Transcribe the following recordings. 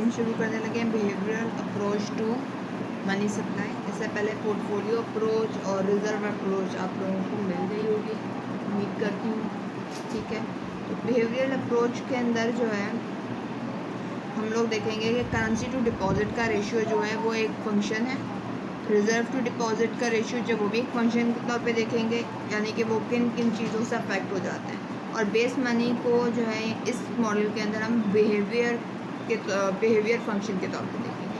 हम शुरू करने लगे हैं behavioural approach to money supply. इससे पहले पोर्टफोलियो अप्रोच और रिजर्व अप्रोच आप लोगों को मिल गई होगी, उम्मीद करती हूँ। ठीक है, तो बिहेवियरल अप्रोच के अंदर जो है हम लोग देखेंगे कि करेंसी टू डिपॉजिट का रेशियो जो है वो एक फंक्शन है। रिज़र्व टू डिपॉजिट का रेशियो जो वो भी एक फंक्शन के तौर पे देखेंगे, यानी कि वो किन किन चीज़ों से अफेक्ट हो जाते हैं। और बेस मनी को जो है इस मॉडल के अंदर हम बिहेवियर फंक्शन के तौर पे देखेंगे।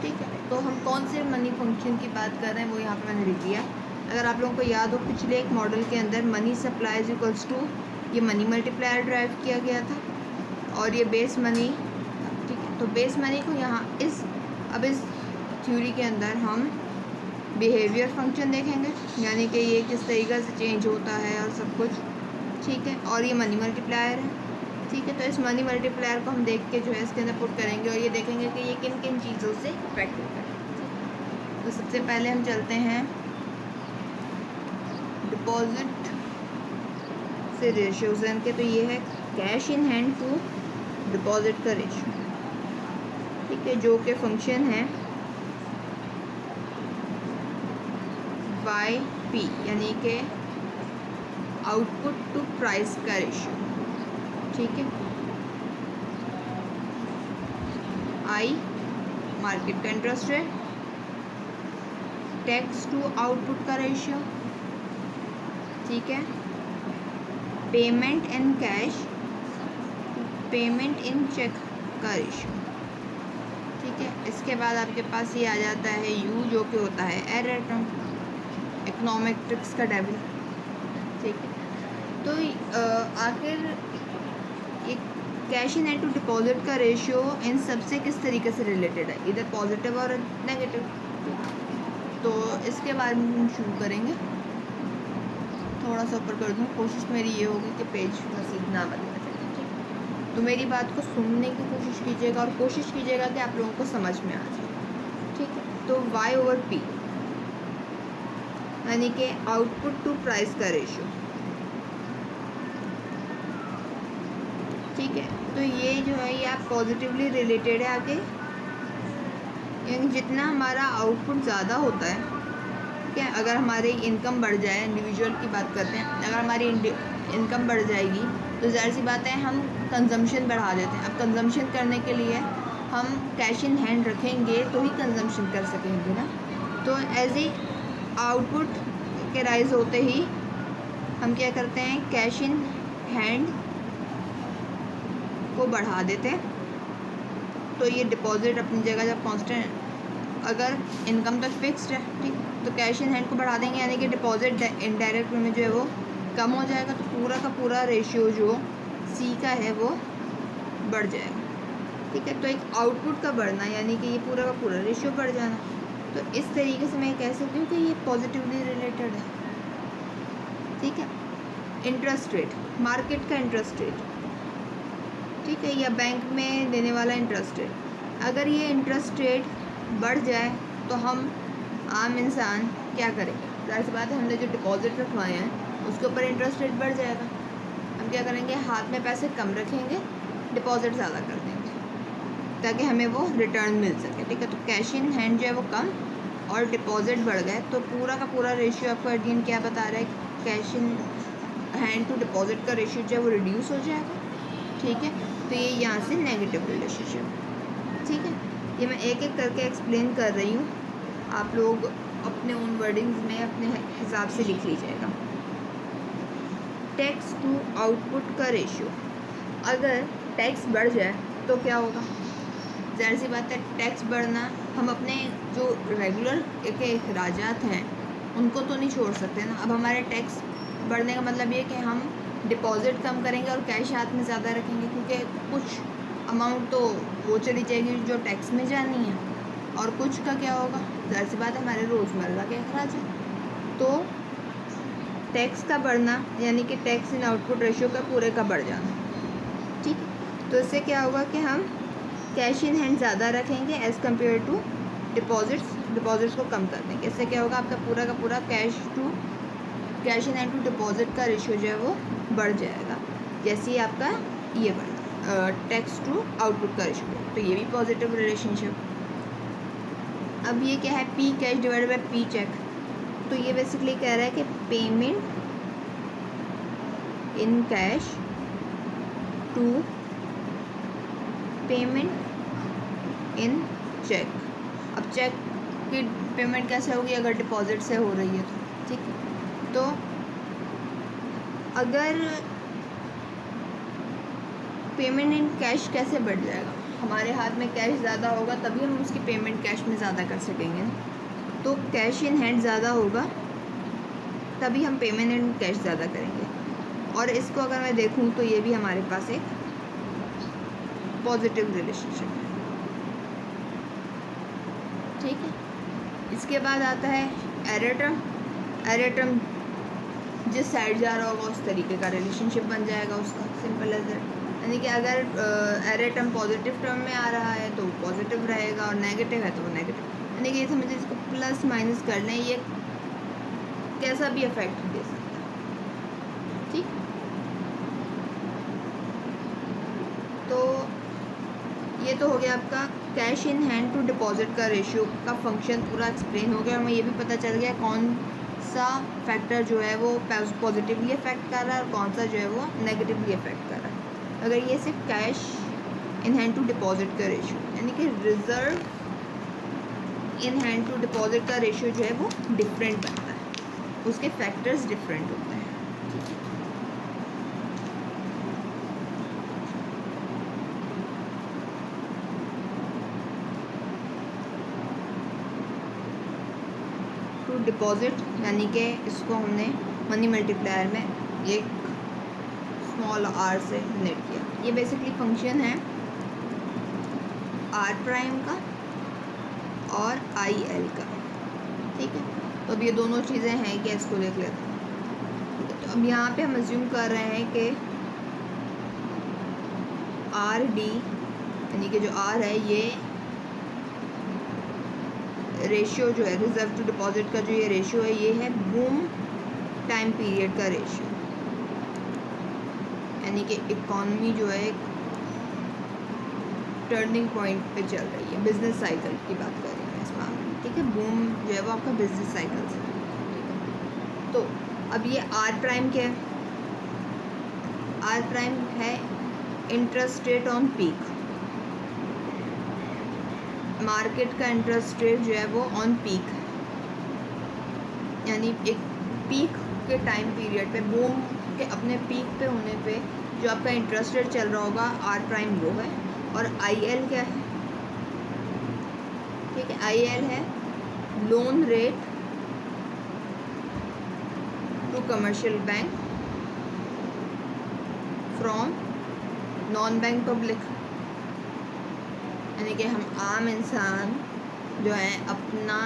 ठीक है, तो हम कौन से मनी फंक्शन की बात कर रहे हैं वो यहाँ पे मैंने लिख दिया। अगर आप लोगों को याद हो, पिछले एक मॉडल के अंदर money supply is equals to ये मनी मल्टीप्लायर ड्राइव किया गया था और ये बेस मनी। ठीक है, तो बेस मनी को यहाँ इस थ्योरी के अंदर हम बिहेवियर फंक्शन देखेंगे, यानी कि ये किस तरीक़े से चेंज होता है और सब कुछ। ठीक है, और ये मनी मल्टीप्लायर है। ठीक है, तो इस मनी मल्टीप्लायर को हम देख के जो है इसके अंदर पुट करेंगे और ये देखेंगे कि ये किन किन चीज़ों से इफेक्ट होता है। तो सबसे पहले हम चलते हैं डिपॉजिट से रेशियोज के, तो ये है cash in hand to deposit का रेशियो। ठीक है, जो कि फंक्शन है YP, यानी कि आउटपुट टू प्राइस का रेशियो। ठीक है, I मार्केट का interest rate, tax to output का रेशियो। ठीक है, payment in cash, payment in cheque का रेशियो। ठीक है, इसके बाद आपके पास ये आ जाता है U, जो कि होता है एरर टर्म, इकोनॉमेट्रिक्स का डेविल। ठीक है, तो आखिर एक cash in hand to deposit का रेशियो इन सबसे किस तरीके से रिलेटेड है, इधर पॉजिटिव और नेगेटिव। तो इसके बारे में हम शुरू करेंगे। थोड़ा सा ऊपर कर दूँ, कोशिश मेरी ये होगी कि पेज मसीद ना बदलना चाहिए। ठीक, तो मेरी बात को सुनने की कोशिश कीजिएगा और कोशिश कीजिएगा कि आप लोगों को समझ में आ जाए। ठीक है, तो Y/P यानी कि आउटपुट टू प्राइस का रेशियो। ठीक है, तो ये जो है ये आप पॉजिटिवली रिलेटेड है आगे, यानी जितना हमारा आउटपुट ज़्यादा होता है, ठीक है, अगर हमारी इनकम बढ़ जाए, इंडिविजुअल की बात करते हैं, अगर हमारी इनकम बढ़ जाएगी तो ज़ाहिर सी बात है हम कंजम्पशन बढ़ा देते हैं। अब कंजम्पशन करने के लिए हम कैश इन हैंड रखेंगे तो ही कंजम्पशन कर सकेंगे ना। तो एज ए आउटपुट के राइज होते ही हम क्या करते हैं, कैश इन हैंड को बढ़ा देते हैं। तो ये डिपॉजिट अपनी जगह जब कांस्टेंट, अगर इनकम तो फिक्स्ड है, ठीक, तो कैश इन हैंड को बढ़ा देंगे, यानी कि डिपॉजिट इनडायरेक्ट में जो है वो कम हो जाएगा, तो पूरा का पूरा रेशियो जो C का है वो बढ़ जाएगा। ठीक है, तो एक आउटपुट का बढ़ना यानी कि ये पूरा का पूरा रेशियो बढ़ जाना। तो इस तरीके से मैं कह सकती हूँ कि ये पॉजिटिवली रिलेटेड है। ठीक है, इंटरेस्ट रेट, मार्केट का इंटरेस्ट रेट, ठीक है, या बैंक में देने वाला इंटरेस्ट रेट, अगर ये इंटरेस्ट रेट बढ़ जाए तो हम आम इंसान क्या करेंगे, ज़ाहिर सी बात है हमने जो डिपॉजिट रखवाए हैं उसके ऊपर इंटरेस्ट रेट बढ़ जाएगा। हम क्या करेंगे, हाथ में पैसे कम रखेंगे, डिपॉजिट ज़्यादा कर देंगे ताकि हमें वो रिटर्न मिल सके। ठीक है, तो कैश इन हैंड जो है वो कम और डिपॉजिट बढ़ गए, तो पूरा का पूरा रेशियो आपको अगेन क्या बता रहा है, cash in hand to deposit का रेशियो जो है वो रिड्यूस हो जाएगा। ठीक है, तो ये यहाँ से नेगेटिव रिलेशनशिप। ठीक है, ये मैं एक एक करके एक्सप्लेन कर रही हूँ, आप लोग अपने ओन वर्डिंग्स में अपने हिसाब से लिख लीजिएगा। टैक्स टू आउटपुट का रेशियो, अगर टैक्स बढ़ जाए तो क्या होगा, ज़ाहिर सी बात है टैक्स बढ़ना, हम अपने जो रेगुलर के अखराजात हैं उनको तो नहीं छोड़ सकते ना। अब हमारे टैक्स बढ़ने का मतलब ये कि हम डिपॉजिट कम करेंगे और कैश हाथ में ज़्यादा रखेंगे, क्योंकि कुछ अमाउंट तो वो चली जाएगी जो टैक्स में जानी है और कुछ का क्या होगा, ज़ाहिर सी बात है हमारे रोज़मर्रा के अखराज हैं। तो टैक्स का बढ़ना यानी कि टैक्स इन आउटपुट रेशियो का पूरे का बढ़ जाना। ठीक, तो इससे क्या होगा कि हम कैश इन हैंड ज़्यादा रखेंगे एज़ कम्पेयर टू डिपॉजिट्स को कम कर देंगे। इससे क्या होगा, आपका पूरा का पूरा cash in hand to deposit का रेशियो जो है वो बढ़ जाएगा, जैसे ही आपका ये बढ़ा। टेक्स्ट टू आउटपुट का रेशियो, तो ये भी पॉजिटिव रिलेशनशिप। अब ये क्या है, P cash divided by P cheque, तो ये बेसिकली कह रहा है कि payment in cash to payment in cheque. अब चेक की पेमेंट कैसे होगी, अगर डिपॉजिट से हो रही है तो, ठीक है। तो अगर पेमेंट इन कैश कैसे बढ़ जाएगा, हमारे हाथ में कैश ज़्यादा होगा तभी हम उसकी पेमेंट कैश में ज़्यादा कर सकेंगे। तो कैश इन हैंड ज़्यादा होगा तभी हम पेमेंट इन कैश ज़्यादा करेंगे। और इसको अगर मैं देखूं तो ये भी हमारे पास एक पॉजिटिव रिलेशनशिप है, ठीक है। इसके बाद आता है एरर टर्म। एरर टर्म जिस साइड जा रहा होगा उस तरीके का रिलेशनशिप बन जाएगा उसका, सिंपल एज दैट। यानी कि अगर एरर टर्म पॉजिटिव टर्म में आ रहा है तो वो पॉजिटिव रहेगा और नेगेटिव है तो वो नेगेटिव। यानी कि ये समझिए, इसको प्लस माइनस कर लें, ये कैसा भी इफेक्ट दे सकता है, ठीक। तो ये तो हो गया आपका cash in hand to deposit का रेशियो का फंक्शन पूरा एक्सप्लेन हो गया। और हमें ये भी पता चल गया कौन सा फैक्टर जो है वो पॉजिटिवली अफेक्ट कर रहा है और कौन सा जो है वो नेगेटिवली अफेक्ट कर रहा है। अगर ये सिर्फ cash in hand to deposit का रेशियो, यानी कि reserve in hand to deposit का रेशियो जो है वो डिफरेंट बनता है, उसके फैक्टर्स डिफरेंट होते हैं, ठीक है। टू डिपॉजिट यानी कि इसको हमने मनी मल्टीप्लायर में एक स्मॉल आर से डिनोट किया। ये बेसिकली फंक्शन है आर प्राइम का और आई एल का, ठीक है। तो अब ये दोनों चीज़ें हैं कि इसको देख लेते हैं। तो अब यहाँ पे हम अज्यूम कर रहे हैं कि आर डी यानी कि जो आर है ये रेशियो जो है रिजर्व टू डिपॉजिट का जो ये रेशियो है ये है बूम टाइम पीरियड का रेशियो, यानी कि इकॉनमी जो है टर्निंग पॉइंट पे चल रही है, बिजनेस साइकिल की बात कर रही हैं इस मामले में, ठीक है। बूम जो है वो आपका बिजनेस साइकिल से, तो अब ये आर प्राइम क्या है, आर प्राइम है interest rate on peak. Market का इंटरेस्ट रेट जो है वो ऑन पीक है, यानी एक पीक के टाइम पीरियड पे, बूम के अपने पीक पे होने पे जो आपका इंटरेस्ट रेट चल रहा होगा आर प्राइम वो है। और आई एल क्या है, ठीक है, आई एल है loan rate to commercial bank from non bank public, यानी कि हम आम इंसान जो है अपना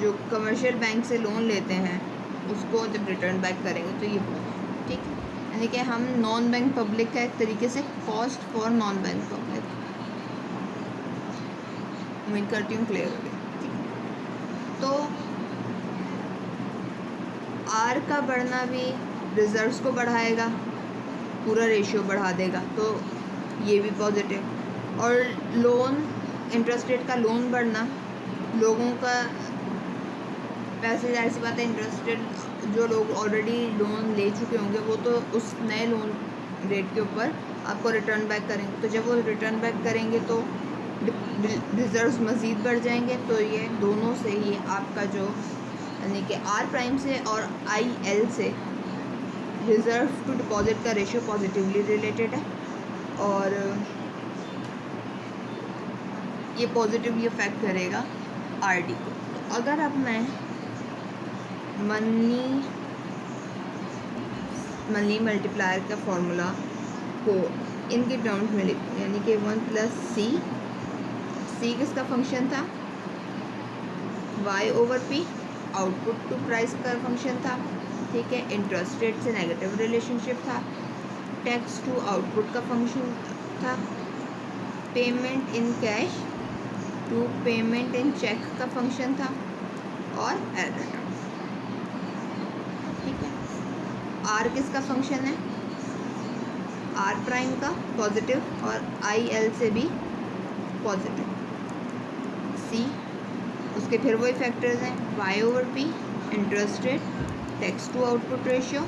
जो कमर्शियल बैंक से लोन लेते हैं उसको जब रिटर्न बैक करेंगे तो ये होगा, ठीक है। यानी कि हम नॉन बैंक पब्लिक का एक तरीके से cost for non bank public, उम्मीद करती हूँ क्लियर हो गया, ठीक है। तो आर का बढ़ना भी रिजर्व्स को बढ़ाएगा, पूरा रेशियो बढ़ा देगा, तो ये भी पॉजिटिव। और लोन इंटरेस्ट रेट का लोन बढ़ना, लोगों का पैसे, जाहिर सी बात है इंटरेस्ट रेट जो लोग ऑलरेडी लोन ले चुके होंगे वो तो उस नए लोन रेट के ऊपर आपको रिटर्न बैक करेंगे, तो जब वो रिटर्न बैक करेंगे तो रिजर्व्स मज़ीद बढ़ जाएंगे। तो ये दोनों से ही आपका जो यानी कि आर प्राइम से और आई एल से रिज़र्व टू डिपॉजिट का रेशियो पॉजिटिवली रिलेटेड है और ये पॉजिटिवली अफेक्ट करेगा आर डी को। तो अगर अब मैं मनी मल्टीप्लायर का फॉर्मूला को इनके टर्म्स में लिखूँ, यानी कि 1 + सी किसका फंक्शन था, y/p आउटपुट टू प्राइस का फंक्शन था, ठीक है। इंटरेस्ट रेट से नेगेटिव रिलेशनशिप था, टैक्स टू आउटपुट का फंक्शन था, payment in cash to payment in cheque का फंक्शन था और एरर, ठीक है। आर किसका फंक्शन है, आर प्राइम का पॉजिटिव, और आई एल से भी पॉजिटिव। सी उसके फिर वही फैक्टर्स हैं, Y over P, interest rate, tax to output ratio,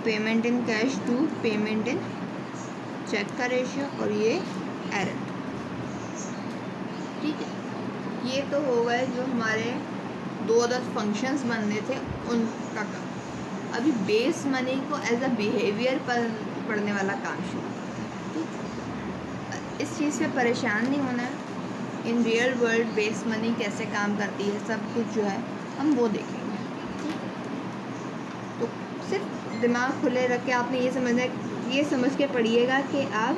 payment in cash to payment in cheque का रेशियो, और ये एरर। ठीक है, ये तो हो गए जो हमारे 2 अदर फंक्शंस बनने थे उनका काम। अभी बेस मनी को एज अ बिहेवियर पर पढ़ने वाला काम शुरू। ठीक, इस चीज़ पे परेशान नहीं होना है। In real world base money कैसे काम करती है, सब कुछ जो है हम वो देखेंगे। तो सिर्फ दिमाग खुले रख के आपने ये समझ के पढ़िएगा कि आप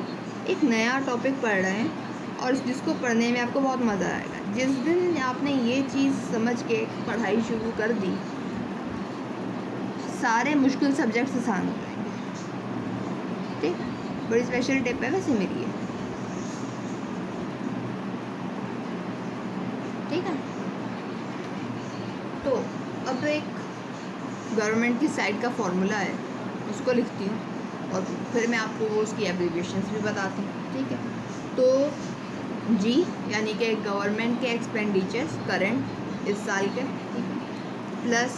एक नया टॉपिक पढ़ रहे हैं और जिसको पढ़ने में आपको बहुत मज़ा आएगा। जिस दिन आपने ये चीज़ समझ के पढ़ाई शुरू कर दी, सारे मुश्किल सब्जेक्ट्स आसान हो जाएंगे। ठीक, बड़ी स्पेशल टिप है वैसे मेरी है। ठीक है, तो अब एक गवर्नमेंट की साइड का फॉर्मूला है, उसको लिखती हूँ और फिर मैं आपको वो उसकी एब्रीविएशंस भी बताती हूँ। ठीक है, तो जी यानी कि गवर्नमेंट के एक्सपेंडिचर्स करंट इस साल के, ठीक है, प्लस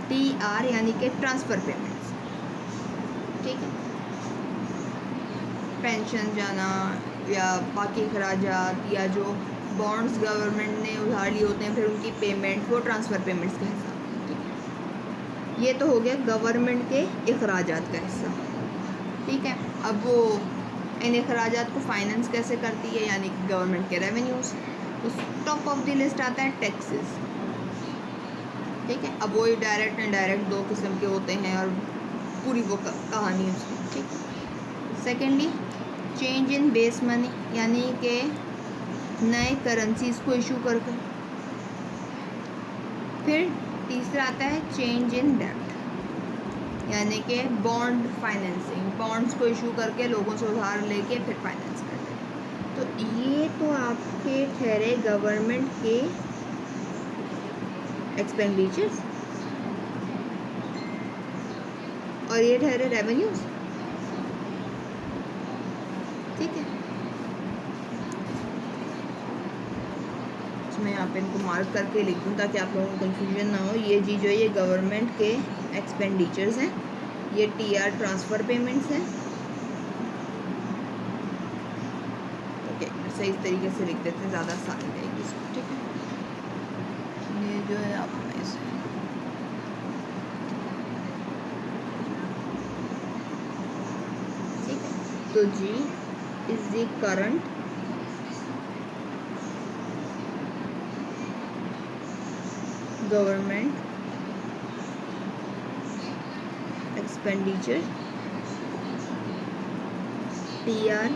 टी आर यानी कि ट्रांसफ़र पेमेंट्स। ठीक है, पेंशन जाना या बाकी खराजात या जो बॉन्ड्स गवर्नमेंट ने उधार लिए होते हैं फिर उनकी पेमेंट, वो ट्रांसफ़र पेमेंट्स का हिस्सा। ये तो हो गया गवर्नमेंट के अखराजात का हिस्सा। ठीक है, अब वो इन अखराजात को फाइनेंस कैसे करती है, यानी कि गवर्नमेंट के रेवेन्यूज़। उस टॉप ऑफ द लिस्ट आता है टैक्सेस। ठीक है, अब वही डायरेक्ट एंड इनडायरेक्ट 2 किस्म के होते हैं और पूरी वो कहानी उसकी। ठीक, secondly change in base money, यानी कि नए करेंसीज को इशू करके। फिर तीसरा आता है चेंज इन डेब्ट, यानी कि बॉन्ड फाइनेंसिंग, बॉन्ड्स को इशू करके लोगों से उधार लेके फिर फाइनेंस करते हैं। तो ये तो आपके ठहरे गवर्नमेंट के एक्सपेंडिचर्स और ये ठहरे रेवेन्यूज। ठीक है, मैं यहाँ पे इनको मार्क करके लिख दूँ ताकि आप लोगों को कन्फ्यूजन ना हो। ये जी जो है ये गवर्नमेंट के एक्सपेंडिचर्स हैं, ये टी आर ट्रांसफ़र पेमेंट्स हैं। ओके, सही तरीके से लिख देते हैं, ज़्यादा आसानी रहेगी इसको। ठीक है, ये जो है आप में से ठीक है, तो G is the current government expenditure T R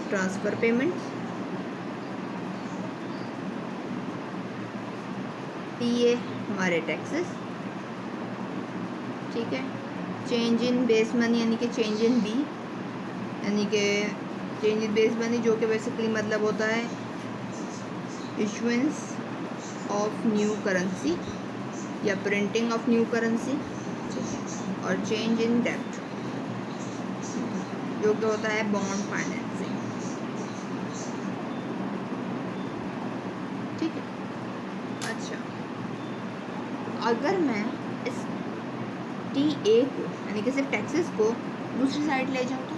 transfer payments, T A हमारे टैक्सेस। ठीक है, चेंज इन बेस मनी यानी कि चेंज इन बी, यानी कि चेंज इन बेस मनी जो कि बेसिकली मतलब होता है इशुएंस ऑफ न्यू करेंसी या प्रिंटिंग ऑफ न्यू करेंसी। और चेंज इन डेब्ट जो कि होता है बॉन्ड फाइनेंसिंग। ठीक है, अच्छा, अगर मैं इस टी ए को यानी कि सिर्फ टैक्सेस को दूसरी साइड ले जाऊँ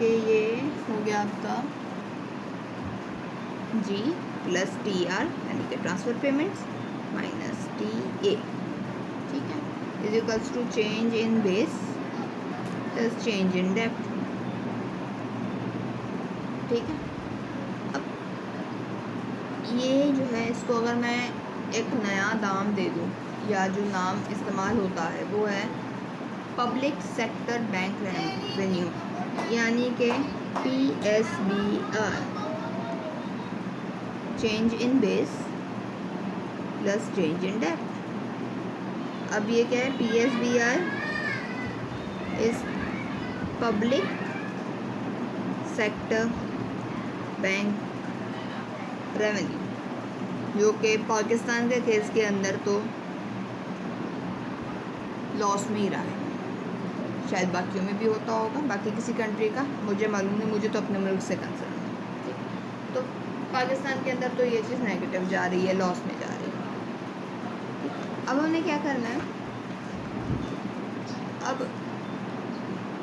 तो ये हो गया आपका जी प्लस टी आर यानी कि transfer payments minus T A. ठीक है, is equals to change in base plus change in डेब्ट। ठीक है, अब ये जो है इसको अगर मैं एक नया नाम दे दूँ या जो नाम इस्तेमाल होता है वो है पब्लिक सेक्टर बैंक रेवेन्यू, यानी कि PSBR, change in base plus change in डेब्ट। अब ये क्या है, PSBR is public sector bank revenue, जो कि पाकिस्तान के केस के अंदर तो लॉस में ही रहा है, शायद बाकियों में भी होता होगा, बाकी किसी कंट्री का मुझे मालूम नहीं, मुझे तो अपने मुल्क से कंसर्न है। ठीक, तो पाकिस्तान के अंदर तो ये चीज़ नेगेटिव जा रही है, लॉस में जा रही है। अब हमें क्या करना है, अब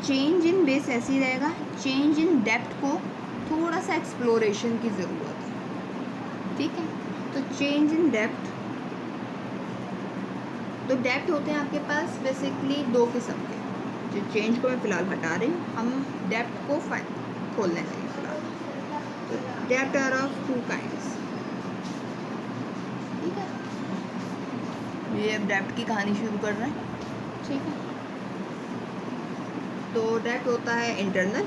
चेंज इन बेस ऐसी रहेगा, चेंज इन डेप्थ को थोड़ा सा एक्सप्लोरेशन की ज़रूरत है। ठीक है, तो चेंज इन डेप्थ, तो डेप्थ होते हैं आपके पास बेसिकली दो किस्म के, जो चेंज को मैं फ़िलहाल हटा रही हूँ, हम डेप्थ को खोलने लगे फिलहाल। तो depth are of two kinds. ठीक है, ये अब डेप्थ की कहानी शुरू कर रहे हैं। ठीक है, तो डेप्थ होता है इंटरनल,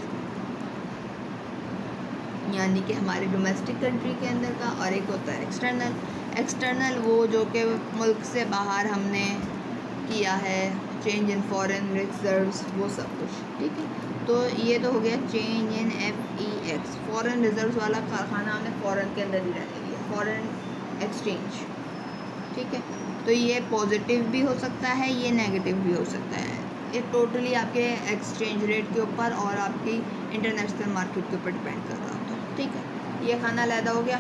यानी कि हमारे डोमेस्टिक कंट्री के अंदर का, और एक होता है एक्सटर्नल। एक्सटर्नल वो जो कि मुल्क से बाहर हमने किया है, चेंज इन फॉरेन रिजर्व्स, वो सब कुछ। ठीक है, तो ये तो हो गया change in FEX, foreign reserves वाला कारखाना हमने फॉरेन के अंदर ही रहने दिया, फॉरेन एक्सचेंज। ठीक है, तो ये पॉजिटिव भी हो सकता है, ये नेगेटिव भी हो सकता है, ये टोटली आपके एक्सचेंज रेट के ऊपर और आपकी इंटरनेशनल मार्केट के ऊपर डिपेंड कर रहा होता है। ठीक है, ये खाना अलहदा हो गया।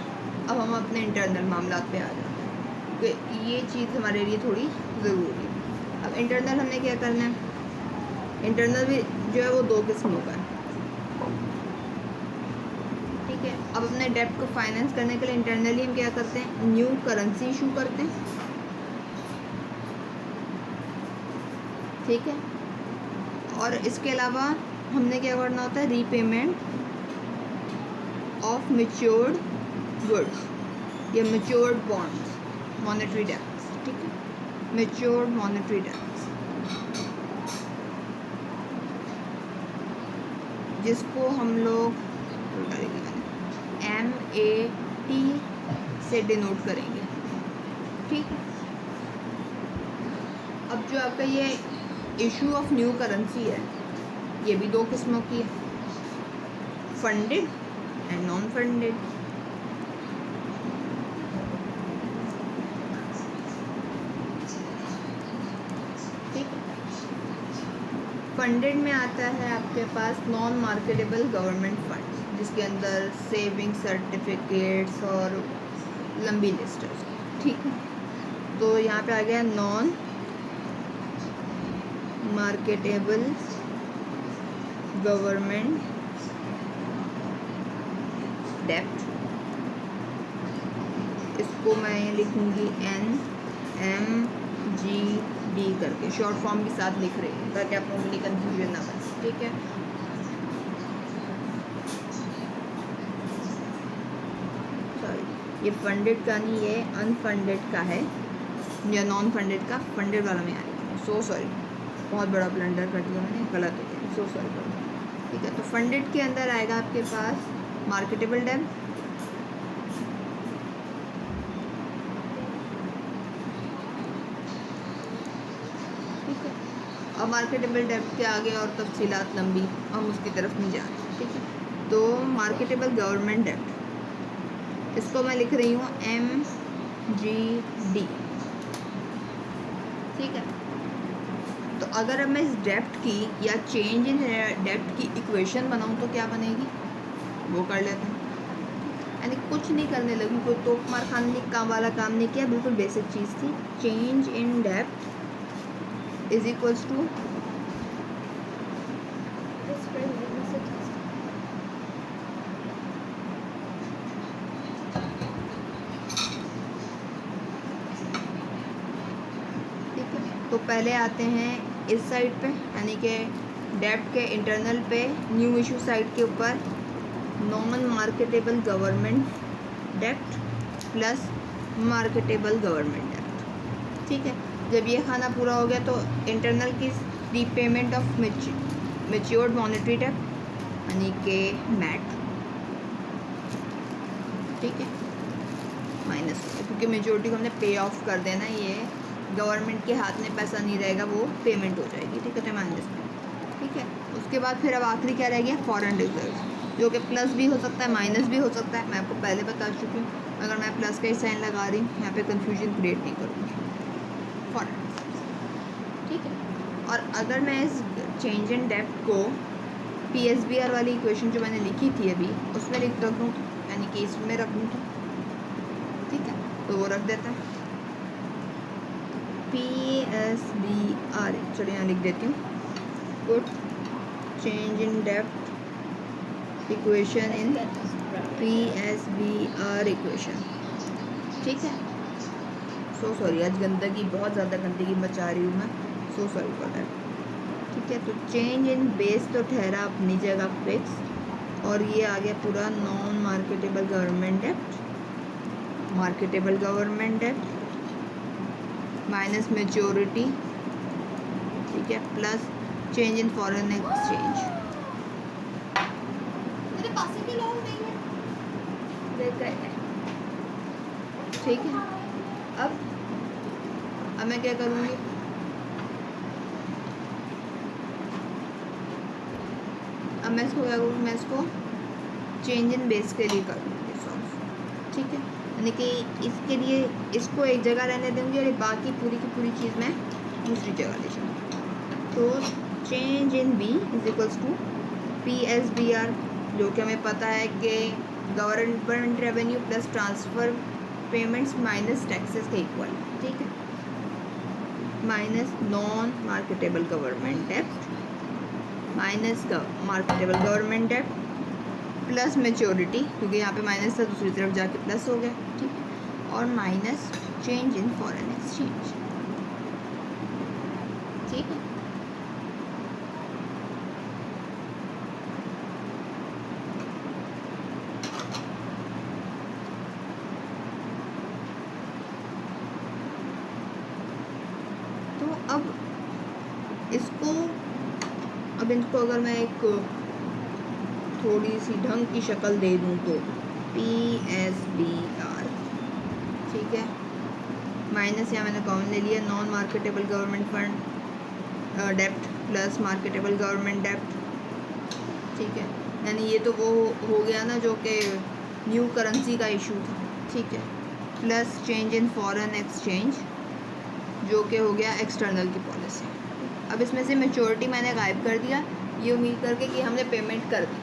अब हम अपने इंटरनल मामलात पे आ जाते हैं, तो ये चीज़ हमारे लिए थोड़ी ज़रूरी है। अब इंटरनल हमने क्या करना है, इंटरनल भी जो है वो दो किस्मों का है। ठीक है, अब अपने डेब्ट को फाइनेंस करने के लिए इंटरनली हम क्या करते हैं, न्यू करेंसी इशू करते हैं। ठीक है, और इसके अलावा हमने क्या करना होता है, रीपेमेंट ऑफ मैच्योर्ड गुड्स या मैच्योर्ड बॉन्ड्स, मॉनेटरी डेब्ट्स। ठीक है, मैच्योर्ड मॉनेटरी डेब्ट्स, जिसको हम लोग MAT से डिनोट करेंगे। ठीक है, अब जो आपका ये इशू ऑफ न्यू करेंसी है, ये भी दो किस्मों की है, फंडेड एंड नॉन फंडेड। ठीक, फंडेड में आता है आपके पास नॉन मार्केटेबल गवर्नमेंट फंड, जिसके अंदर सेविंग सर्टिफिकेट्स और लंबी लिस्ट है उसकी। ठीक है, तो यहाँ पे आ गया नॉन मार्केटेबल गवर्नमेंट डेब्ट, इसको मैं लिखूंगी NMGD करके, शॉर्ट फॉर्म के साथ लिख रही हूँ ताकि आप लोगों के लिए कन्फ्यूजन ना बने। ठीक है, सॉरी, ये फंडेड का नहीं, ये अनफंडेड का है या नॉन फंडेड का, फंडेड वाला में आएगा। सो सॉरी, बहुत बड़ा ब्लंडर कर दिया मैंने, गलत हो गया, सो सॉरी कर दिया। ठीक है, तो फंडेड के अंदर आएगा आपके पास मार्केटेबल डेब्ट, ठीक है, और मार्केटेबल डेब्ट के आगे और तफसीलात लंबी, हम उसकी तरफ नहीं जा रहे। ठीक है, तो मार्केटेबल गवर्नमेंट डेब्ट, इसको मैं लिख रही हूँ MGD। ठीक है, तो अगर अब मैं इस डेब्ट की या चेंज इन डेब्ट की इक्वेशन बनाऊँ तो क्या बनेगी, वो कर लेते हैं। यानी कुछ नहीं करने लगी, कोई तोप मार खाने काम वाला काम नहीं किया, बिल्कुल बेसिक चीज़ थी। चेंज इन डेब्ट इज इक्वल्स टू तो पहले आते हैं इस साइड पे, यानी कि डेब्ट के इंटरनल पे, न्यू इशू साइड के ऊपर नॉन मार्केटेबल गवर्नमेंट डेब्ट प्लस मार्केटेबल गवर्नमेंट डेब्ट। ठीक है, जब ये खाना पूरा हो गया तो इंटरनल की रीपेमेंट ऑफ मैच्योर्ड मॉनेटरी डेब्ट यानी कि मैट। ठीक है, माइनस, क्योंकि मेजोरिटी को हमने पे ऑफ कर देना, ये गवर्नमेंट के हाथ में पैसा नहीं रहेगा, वो पेमेंट हो जाएगी। ठीक है, तो माइनस में। ठीक है, उसके बाद फिर अब आखिरी क्या रह गया, फॉरेन रिजर्व। जो कि प्लस भी हो सकता है माइनस भी हो सकता है। मैं आपको पहले बता चुकी हूँ, अगर मैं प्लस का ही साइन लगा रही हूँ यहाँ पे कंफ्यूजन क्रिएट नहीं करूँगी फॉर ठीक है। और अगर मैं इस चेंज इन डेप्थ को PSBR वाली इक्वेशन जो मैंने लिखी थी अभी उसमें रख दूँ, यानी कि इसमें रख दूँ ठीक है, तो वो रख देता है PSBR। चलिए यहाँ लिख देती हूँ, put change in depth equation in PSBR equation ठीक है। सो सॉरी, आज गंदगी बहुत ज़्यादा गंदगी मचा रही हूँ मैं, सो सॉरी फॉर दैट ठीक है। तो चेंज इन बेस तो ठहरा अपनी जगह फिक्स, और ये आ गया पूरा नॉन मार्केटेबल गवर्नमेंट डेप्ट, मार्केटेबल गवर्नमेंट डेप्ट माइनस मेच्योरिटी ठीक है, plus change in foreign exchange. मेरे पास ही लोग नहीं है देख रहे हैं ठीक है। अब मैं क्या करूँगी, अब मैं इसको क्या करूँगी, मैं इसको चेंज इन बेस के लिए करूँगी सॉल्व ठीक है, यानी कि इसके लिए इसको एक जगह रहने दूँगी और बाकी पूरी की पूरी चीज़ मैं दूसरी जगह ले जाऊँगी। तो change in B is equals to PSBR, जो कि हमें पता है कि government revenue plus transfer payments minus taxes के इक्वल ठीक है, माइनस नॉन मार्केटेबल गवर्नमेंट डेप्ट माइनस मार्केटेबल गवर्नमेंट डेप्ट प्लस मेच्योरिटी, क्योंकि यहाँ पे माइनस था दूसरी तरफ जाके प्लस हो गया ठीक है, और minus change in foreign exchange ठीक है। तो अब इनको अगर मैं एक थोड़ी सी ढंग की शक्ल दे दूँ तो PSBR ठीक है, माइनस यहाँ मैंने कॉमन ले लिया नॉन मार्केटेबल गवर्नमेंट फंड डेप्ट प्लस मार्केटेबल गवर्नमेंट डेप्ट ठीक है, यानी ये तो वो हो गया ना जो कि न्यू करेंसी का इशू था ठीक है, plus change in foreign exchange जो कि हो गया एक्सटर्नल की पॉलिसी। अब इसमें से मेच्योरिटी मैंने गायब कर दिया, ये उम्मीद करके कि हमने पेमेंट कर दी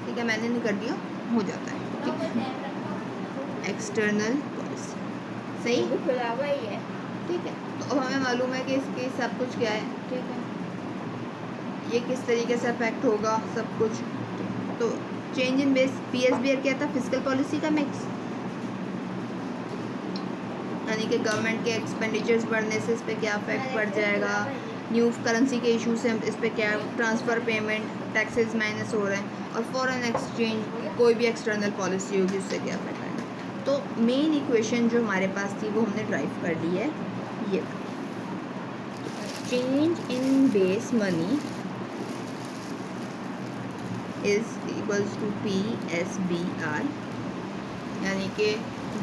ठीक है, मैंने नहीं कर दिया हो जाता है ठीक है, एक्सटर्नल पॉलिसी सही खुला हुआ ही है ठीक है। तो अब हमें मालूम है कि इसके सब कुछ क्या है ठीक है, ये किस तरीके से अफेक्ट होगा सब कुछ। तो चेंज इन बेस PSBR क्या था, फिजिकल पॉलिसी का मिक्स, यानी कि गवर्नमेंट के एक्सपेंडिचर्स बढ़ने से इस पर क्या अफेक्ट पड़ जाएगा, न्यू करेंसी के इशू से इस पर क्या ट्रांसफ़र पेमेंट टैक्सेस माइनस हो रहे हैं, और फॉरेन एक्सचेंज कोई भी एक्सटर्नल पॉलिसी होगी उससे क्या अफेक्ट आएगा। तो मेन इक्वेशन जो हमारे पास थी वो हमने ड्राइव कर ली है, ये change in base money is equals to PSBR, यानी कि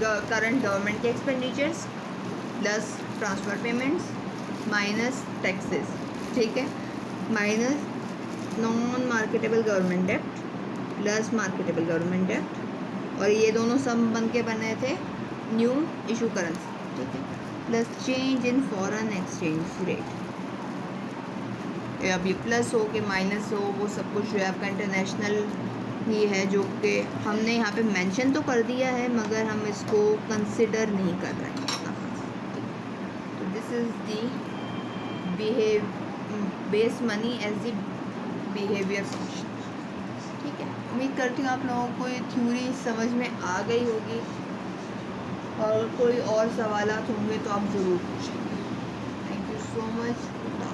करंट गवर्नमेंट के expenditures plus transfer payments minus taxes ठीक है, माइनस नॉन मार्केटेबल गवर्नमेंट डेप्ट प्लस मार्केटेबल गवर्नमेंट डेप्ट, और ये दोनों सब बन के बने थे न्यू इशू करेंसी ठीक है, plus change in foreign exchange rate. अब ये प्लस हो के माइनस हो वो सब कुछ जो है आपका इंटरनेशनल ही है, जो कि हमने यहाँ पे मेंशन तो कर दिया है मगर हम इसको कंसिडर नहीं कर रहे हैं। तो this is the base money as the behaviour function ठीक है। उम्मीद करती हूँ आप लोगों को ये थ्योरी समझ में आ गई होगी, और कोई और सवाल होंगे तो आप ज़रूर पूछेंगे। Thank you so much.